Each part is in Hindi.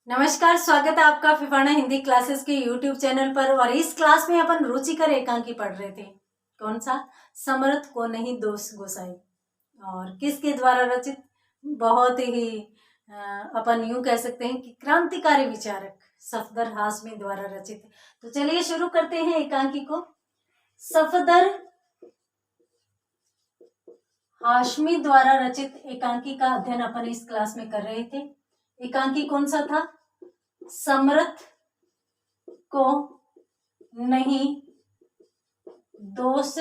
नमस्कार, स्वागत है आपका फिफाना हिंदी क्लासेस के यूट्यूब चैनल पर। और इस क्लास में अपन रुचिकर एकांकी पढ़ रहे थे। कौन सा? समर्थ को नहीं दोष गोसाई। और किसके द्वारा रचित? बहुत ही अपन यूं कह सकते हैं कि क्रांतिकारी विचारक सफदर हाशमी द्वारा रचित। तो चलिए शुरू करते हैं एकांकी को। सफदर हाशमी द्वारा रचित एकांकी का अध्ययन अपन इस क्लास में कर रहे थे। एकांकी कौन सा था? समर्थ को नहीं दोष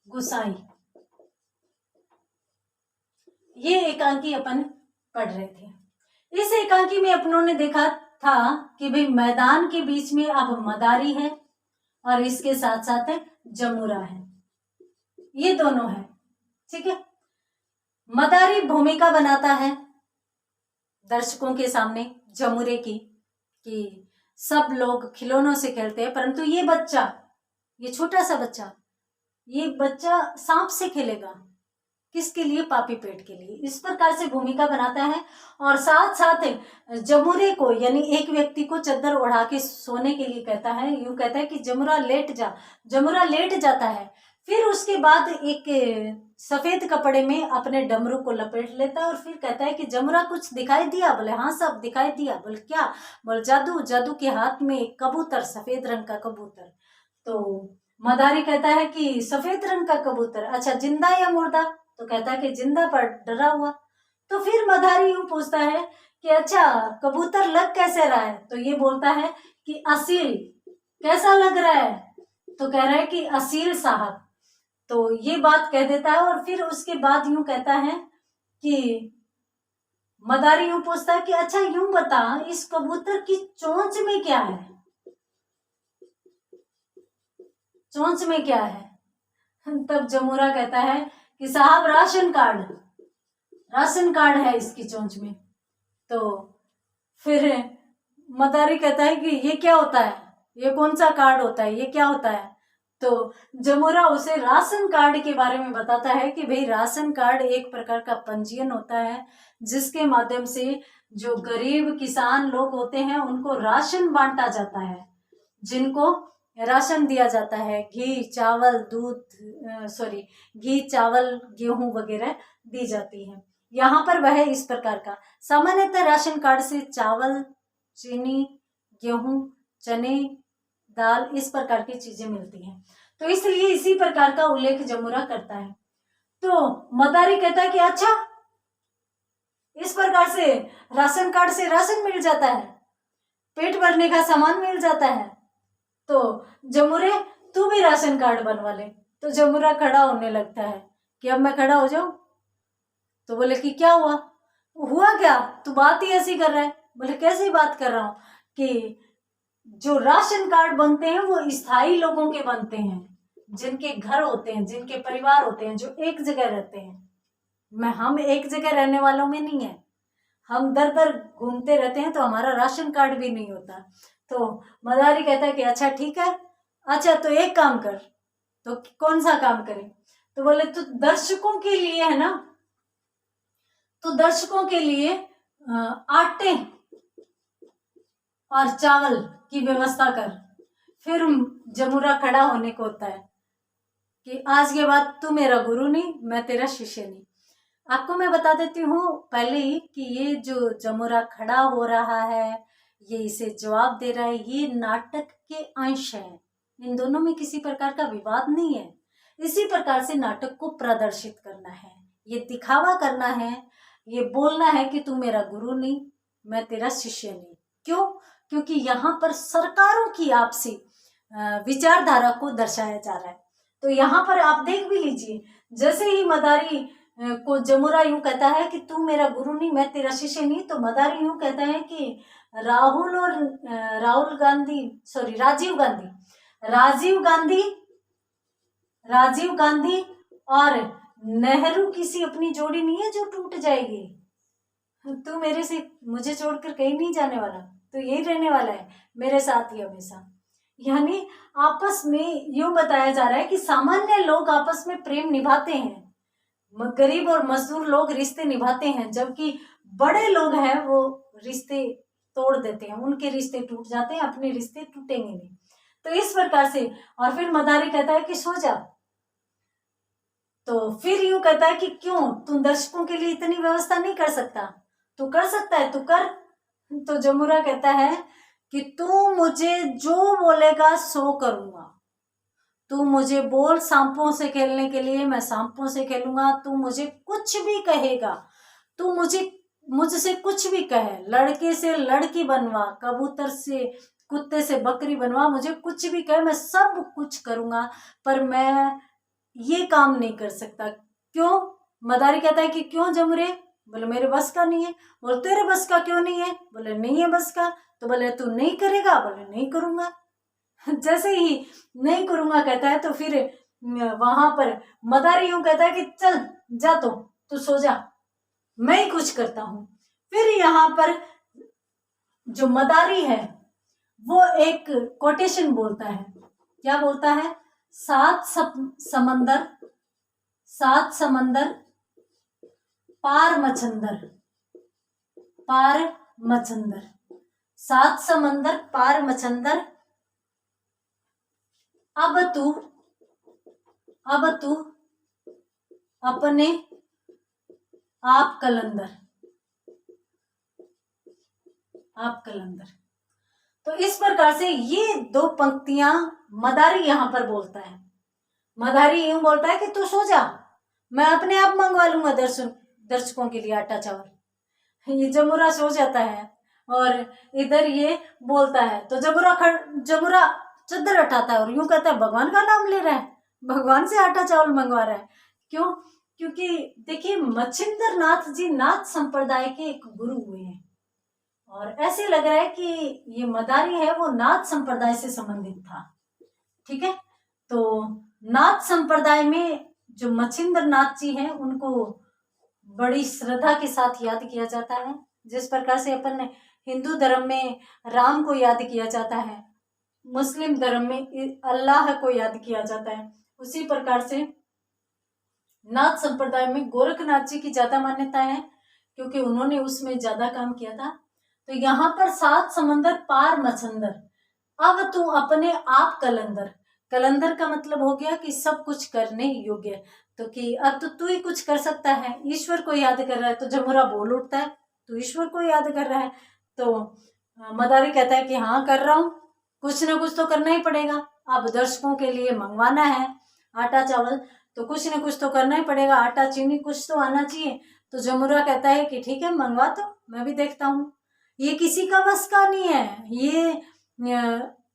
गुसाई। ये एकांकी अपन पढ़ रहे थे। इस एकांकी में अपनों ने देखा था कि भाई मैदान के बीच में अब मदारी है और इसके साथ साथ जमुरा है। ये दोनों है, ठीक है। मदारी भूमिका बनाता है दर्शकों के सामने जमुरे की, कि सब लोग खिलौनों से खेलते हैं परंतु ये बच्चा, ये छोटा सा बच्चा, ये बच्चा सांप से खेलेगा। किसके लिए? पापी पेट के लिए। इस प्रकार से भूमिका बनाता है और साथ साथ जमुरे को यानी एक व्यक्ति को चद्दर ओढ़ा के सोने के लिए कहता है। यूं कहता है कि जमुरा लेट जा। जमुरा लेट जाता है। फिर उसके बाद एक सफेद कपड़े में अपने डमरू को लपेट लेता है और फिर कहता है कि जमुरा कुछ दिखाई दिया? बोले हाँ सब दिखाई दिया। बोले क्या? बोले जादू। जादू के हाथ में एक कबूतर, सफेद रंग का कबूतर। तो मदारी कहता है कि सफेद रंग का कबूतर, अच्छा जिंदा या मुर्दा? तो कहता है कि जिंदा पर डरा हुआ। तो फिर मदारी यूं पूछता है कि अच्छा कबूतर लग कैसे रहा है? तो ये बोलता है कि असील। कैसा लग रहा है? तो कह रहा है कि असील साहब। तो ये बात कह देता है और फिर उसके बाद यूं कहता है कि मदारी यूं पूछता है कि अच्छा यूं बता, इस कबूतर की चोंच में क्या है? चोंच में क्या है? तब जमुरा कहता है कि साहब राशन कार्ड, राशन कार्ड है इसकी चोंच में। तो फिर मदारी कहता है कि ये क्या होता है? ये कौन सा कार्ड होता है? ये क्या होता है? तो जमुरा उसे राशन कार्ड के बारे में बताता है कि भाई राशन कार्ड एक प्रकार का पंजीयन होता है जिसके माध्यम से जो गरीब किसान लोग होते हैं उनको राशन बांटा जाता है, जिनको राशन दिया जाता है। घी चावल दूध घी चावल गेहूं वगैरह दी जाती है। यहाँ पर वह इस प्रकार का सामान्यतः राशन कार्ड से चावल, चीनी, गेहूं, चने, दाल इस प्रकार की चीजें मिलती हैं। तो इसलिए इसी प्रकार का उल्लेख जमुरा करता है। तो मदारी कहता है कि अच्छा इस प्रकार से राशन कार्ड से राशन मिल जाता है, पेट भरने का सामान मिल जाता है। तो जमुरे तू भी राशन कार्ड बनवा ले। तो जमुरा खड़ा होने लगता है कि अब मैं खड़ा हो जाऊं? तो बोले कि क्या हुआ? हुआ क्या? तू बात ही ऐसी कर रहा है। बोले कैसी बात कर रहा हूं? कि जो राशन कार्ड बनते हैं वो स्थायी लोगों के बनते हैं, जिनके घर होते हैं, जिनके परिवार होते हैं, जो एक जगह रहते हैं। हम एक जगह रहने वालों में नहीं है, हम दर दर घूमते रहते हैं तो हमारा राशन कार्ड भी नहीं होता। तो मदारी कहता है कि अच्छा ठीक है, अच्छा तो एक काम कर। तो कौन सा काम करे? तो बोले तो दर्शकों के लिए है ना, तो दर्शकों के लिए आटे और चावल की व्यवस्था कर। फिर जमुरा खड़ा होने को होता है कि आज के बाद तू मेरा गुरु नहीं, मैं तेरा शिष्य नहीं। आपको मैं बता देती हूँ पहले ही कि ये जो जमुरा खड़ा हो रहा है, ये इसे जवाब दे रहा है, ये नाटक के अंश है। इन दोनों में किसी प्रकार का विवाद नहीं है। इसी प्रकार से नाटक को प्रदर्शित करना है, ये दिखावा करना है, ये बोलना है कि तू मेरा गुरु नहीं, मैं तेरा शिष्य नहीं। क्यों? क्योंकि यहाँ पर सरकारों की आपसी विचारधारा को दर्शाया जा रहा है। तो यहाँ पर आप देख भी लीजिए, जैसे ही मदारी को जमुरा यूं कहता है कि तू मेरा गुरु नहीं, मैं तेरा शिष्य नहीं, तो मदारी यूं कहता है कि राजीव गांधी और नेहरू किसी अपनी जोड़ी नहीं है जो टूट जाएगी। तू मेरे से मुझे छोड़कर कहीं नहीं जाने वाला, तो यही रहने वाला है मेरे साथ ही हमेशा। यानी आपस में यूं बताया जा रहा है कि सामान्य लोग आपस में प्रेम निभाते हैं, गरीब और मजदूर लोग रिश्ते निभाते हैं, जबकि बड़े लोग हैं वो रिश्ते तोड़ देते हैं, उनके रिश्ते टूट जाते हैं, अपने रिश्ते टूटेंगे नहीं। तो इस प्रकार से, और फिर मदारी कहता है कि सो जा। तो फिर यूं कहता है कि क्यों, तुम दर्शकों के लिए इतनी व्यवस्था नहीं कर सकता? तू कर सकता है, तू कर। तो जमुरा कहता है कि तू मुझे जो बोलेगा सो करूंगा। तू मुझे बोल सांपों से खेलने के लिए, मैं सांपों से खेलूंगा। तू मुझे कुछ भी कहेगा, तू मुझसे कुछ भी कहे, लड़के से लड़की बनवा, कबूतर से कुत्ते से बकरी बनवा, मुझे कुछ भी कहे, मैं सब कुछ करूंगा, पर मैं ये काम नहीं कर सकता। क्यों? मदारी कहता है कि क्यों जमुरे? बोले मेरे बस का नहीं है। बोले तेरे बस का क्यों नहीं है? बोले नहीं है बस का। तो बोले तू नहीं करेगा? बोले नहीं करूंगा। जैसे ही नहीं करूंगा कहता है, तो फिर वहां पर मदारी यूं कहता है कि चल जा, तो तू सो जा, मैं ही कुछ करता हूं। फिर यहाँ पर जो मदारी है वो एक कोटेशन बोलता है। क्या बोलता है? सात समंदर पार मछंदर, सात समंदर पार मछंदर, अब तू अपने आप कलंदर। तो इस प्रकार से ये दो पंक्तियां मदारी यहां पर बोलता है। मदारी यूं बोलता है कि तू सो जा, मैं अपने आप मंगवा लूंगा दर्शकों के लिए आटा चावल। ये जमुरा सो जाता है और इधर ये बोलता है। तो जमुरा चद्दर हटाता है और यूं कहता है भगवान का नाम ले रहा है, भगवान से आटा चावल मंगवा रहा है। क्यों? क्योंकि देखिए मच्छिंद्र नाथ जी नाथ संप्रदाय के एक गुरु हुए हैं और ऐसे लग रहा है कि ये मदारी है वो नाथ संप्रदाय से संबंधित था। ठीक है, तो नाथ संप्रदाय में जो मच्छिंद्र नाथ जी हैं उनको बड़ी श्रद्धा के साथ याद किया जाता है। जिस प्रकार से अपन हिंदू धर्म में राम को याद किया जाता है, मुस्लिम धर्म में अल्लाह को याद किया जाता है, उसी प्रकार से नाथ संप्रदाय में गोरखनाथ जी की ज्यादा मान्यता है क्योंकि उन्होंने उसमें ज्यादा काम किया था। तो यहाँ पर सात समंदर पार मछंदर, अब तू अपने आप कलंदर। कलंदर का मतलब हो गया कि सब कुछ करने योग्य, तो कि अब तो तू ही कुछ कर सकता है, ईश्वर को याद कर रहा है। तो जमुरा बोल उठता है तू ईश्वर को याद कर रहा है। तो मदारी कहता है कि हाँ कर रहा हूँ, कुछ ना कुछ तो करना ही पड़ेगा। अब दर्शकों के लिए मंगवाना है आटा चावल, तो कुछ ना कुछ तो करना ही पड़ेगा, आटा चीनी कुछ तो आना चाहिए। तो जमुरा कहता है कि ठीक है मंगवा, तो मैं भी देखता हूँ। ये किसी का बस का नहीं है, ये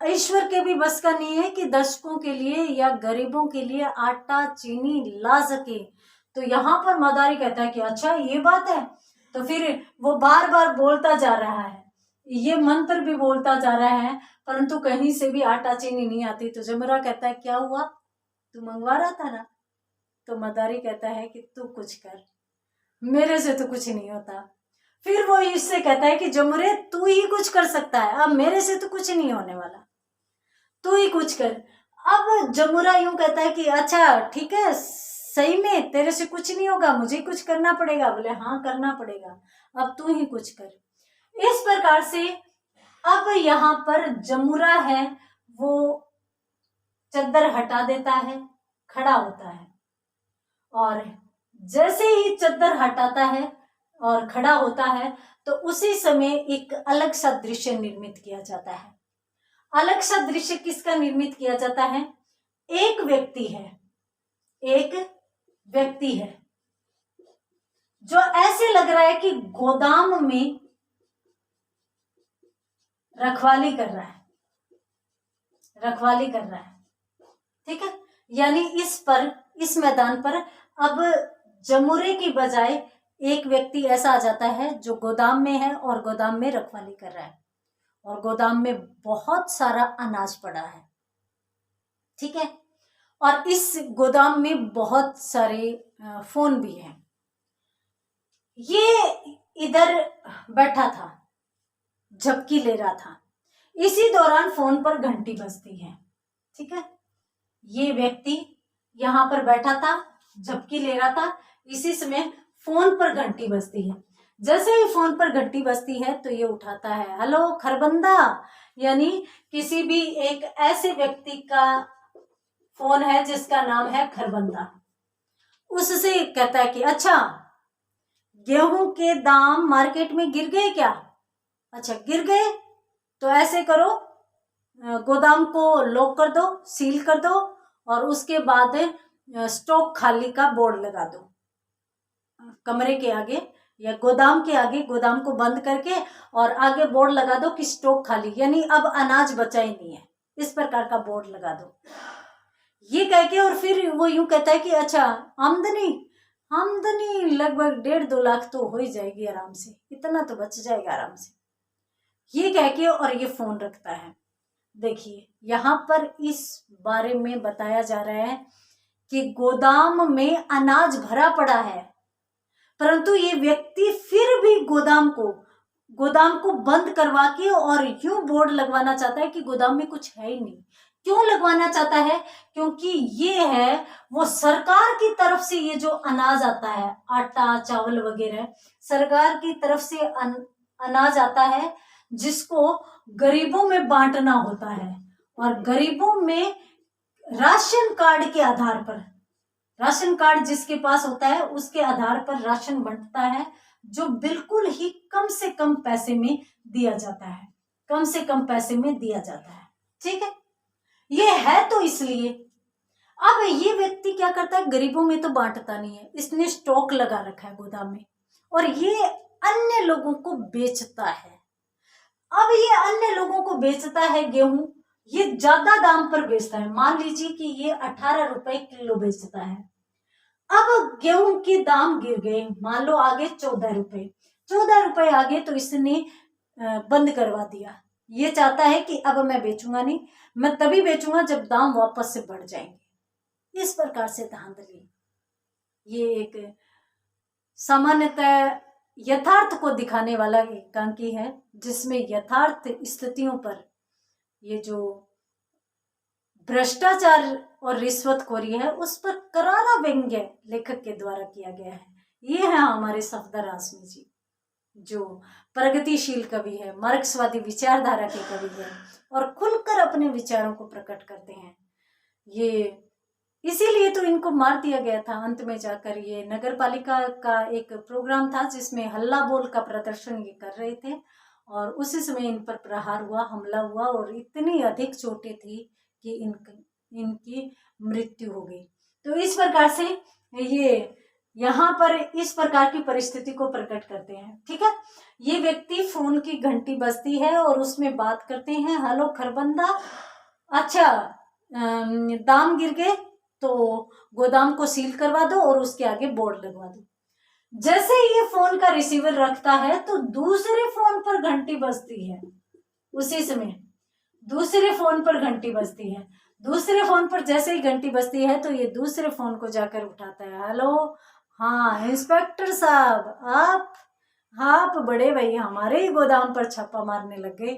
ईश्वर के भी बस का नहीं है कि दर्शकों के लिए या गरीबों के लिए आटा चीनी ला सके। तो यहाँ पर मदारी कहता है कि अच्छा ये बात है। तो फिर वो बार बार बोलता जा रहा है, ये मंत्र भी बोलता जा रहा है, परंतु कहीं से भी आटा चीनी नहीं आती। तो जमुरा कहता है क्या हुआ, तू मंगवा रहा था ना? तो मदारी कहता है कि तू कुछ कर, मेरे से तो कुछ नहीं होता। फिर वो इससे कहता है कि जमुरे तू ही कुछ कर सकता है, अब मेरे से तो कुछ नहीं होने वाला, तू ही कुछ कर। अब जमुरा यूं कहता है कि अच्छा ठीक है, सही में तेरे से कुछ नहीं होगा, मुझे कुछ करना पड़ेगा। बोले हाँ करना पड़ेगा, अब तू ही कुछ कर। इस प्रकार से अब यहाँ पर जमुरा है वो चद्दर हटा देता है, खड़ा होता है, और जैसे ही चद्दर हटाता है और खड़ा होता है तो उसी समय एक अलग सा दृश्य निर्मित किया जाता है। अलग सा दृश्य किसका निर्मित किया जाता है? एक व्यक्ति है जो ऐसे लग रहा है कि गोदाम में रखवाली कर रहा है। ठीक है, यानी इस मैदान पर अब जमुरे की बजाय एक व्यक्ति ऐसा आ जाता है जो गोदाम में है और गोदाम में रखवाली कर रहा है, और गोदाम में बहुत सारा अनाज पड़ा है। ठीक है, और इस गोदाम में बहुत सारे फोन भी हैं। ये इधर बैठा था, झपकी ले रहा था, इसी दौरान फोन पर घंटी बजती है। ठीक है, ये व्यक्ति यहाँ पर बैठा था, झपकी ले रहा था, इसी समय फोन पर घंटी बजती है। जैसे ही फोन पर घंटी बजती है तो ये उठाता है, हेलो खरबंदा, यानी किसी भी एक ऐसे व्यक्ति का फोन है जिसका नाम है खरबंदा। उससे कहता है कि अच्छा, गेहूं के दाम मार्केट में गिर गए क्या? अच्छा गिर गए तो ऐसे करो, गोदाम को लॉक कर दो, सील कर दो, और उसके बाद स्टॉक खाली का बोर्ड लगा दो कमरे के आगे या गोदाम के आगे, गोदाम को बंद करके और आगे बोर्ड लगा दो कि स्टॉक खाली, यानी अब अनाज बचा ही नहीं है, इस प्रकार का बोर्ड लगा दो। ये कह के और फिर वो यूं कहता है कि अच्छा, आमदनी लगभग 1.5-2 लाख तो हो ही जाएगी आराम से, इतना तो बच जाएगा आराम से, ये कह के और ये फोन रखता है। देखिए यहाँ पर इस बारे में बताया जा रहा है कि गोदाम में अनाज भरा पड़ा है, परंतु ये व्यक्ति फिर भी गोदाम को बंद करवा के और यूं बोर्ड लगवाना चाहता है कि गोदाम में कुछ है ही नहीं। क्यों लगवाना चाहता है? क्योंकि ये है वो सरकार की तरफ से ये जो अनाज आता है, आटा चावल वगैरह, सरकार की तरफ से अनाज आता है जिसको गरीबों में बांटना होता है, और गरीबों में राशन कार्ड के आधार पर, राशन कार्ड जिसके पास होता है उसके आधार पर राशन बंटता है, जो बिल्कुल ही कम से कम पैसे में दिया जाता है, कम से कम पैसे में दिया जाता है। ठीक है, ये है तो इसलिए। अब ये व्यक्ति क्या करता है, गरीबों में तो बांटता नहीं है, इसने स्टॉक लगा रखा है गोदाम में और ये अन्य लोगों को बेचता है। अब ये अन्य लोगों को बेचता है गेहूं, ये ज्यादा दाम पर बेचता है। मान लीजिए कि ये 18 रुपए किलो बेचता है। अब गेहूं के दाम गिर गए, मान लो आगे 14 रुपए आ गए, तो इसने बंद करवा दिया। ये चाहता है कि अब मैं बेचूंगा नहीं, मैं तभी बेचूंगा जब दाम वापस से बढ़ जाएंगे। इस प्रकार से धांधली, ये एक सामान्यतः यथार्थ को दिखाने वाला एकांकी है, जिसमें यथार्थ स्थितियों पर ये जो भ्रष्टाचार और रिश्वतखोरी है उस पर करारा व्यंग्य लेखक के द्वारा किया गया है। ये है हमारे सफदर आजमी जी, जो प्रगतिशील कवि है, मार्क्सवादी विचारधारा के कवि है और खुलकर अपने विचारों को प्रकट करते हैं। ये इसीलिए तो इनको मार दिया गया था अंत में जाकर। ये नगर पालिका का एक प्रोग्राम था जिसमें हल्ला बोल का प्रदर्शन ये कर रहे थे और उसी समय इन पर प्रहार हुआ, हमला हुआ और इतनी अधिक चोटें थी कि इनकी मृत्यु हो गई। तो इस प्रकार से ये यहाँ पर इस प्रकार की परिस्थिति को प्रकट करते हैं। ठीक है, ये व्यक्ति फोन की घंटी बजती है और उसमें बात करते हैं, हेलो खरबंदा, अच्छा दाम गिर गए तो गोदाम को सील करवा दो और उसके आगे बोर्ड लगवा दो। जैसे ये फोन का रिसीवर रखता है तो दूसरे फोन पर घंटी बजती है, उसी समय दूसरे फोन पर घंटी बजती है। दूसरे फोन पर जैसे ही घंटी बजती है तो ये दूसरे फोन को जाकर उठाता है, हेलो, हाँ इंस्पेक्टर साहब, आप बड़े भैया हमारे ही गोदाम पर छापा मारने लग गए,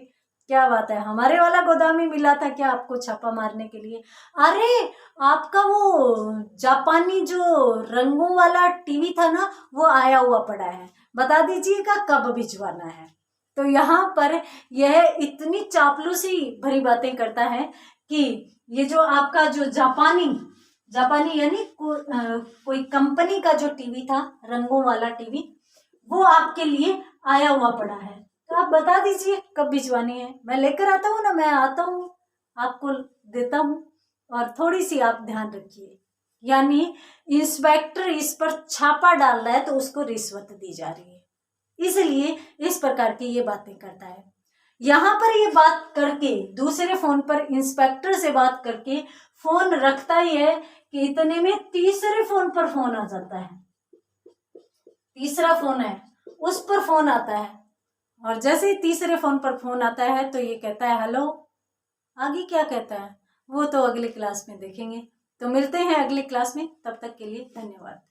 क्या बात है, हमारे वाला गोदाम ही मिला था क्या आपको छापा मारने के लिए? अरे आपका वो जापानी जो रंगों वाला टीवी था ना, वो आया हुआ पड़ा है, बता दीजिएगा कब भिजवाना है। तो यहाँ पर यह इतनी चापलूसी भरी बातें करता है कि ये जो आपका जो जापानी यानी कोई कंपनी का जो टीवी था, रंगों वाला टीवी, वो आपके लिए आया हुआ पड़ा है, तो आप बता दीजिए कब भिजवानी है, मैं लेकर आता हूँ ना, मैं आता हूँ आपको देता हूँ, और थोड़ी सी आप ध्यान रखिए। यानी इंस्पेक्टर इस पर छापा डाल रहा है तो उसको रिश्वत दी जा रही है, इसलिए इस प्रकार की ये बातें करता है। यहाँ पर ये बात करके दूसरे फोन पर इंस्पेक्टर से बात करके फोन रखता ही है कि इतने में तीसरे फोन पर फोन आ जाता है, तीसरा फोन है उस पर फोन आता है, और जैसे ही तीसरे फोन पर फोन आता है तो ये कहता है हेलो। आगे क्या कहता है वो तो अगली क्लास में देखेंगे। तो मिलते हैं अगली क्लास में, तब तक के लिए धन्यवाद।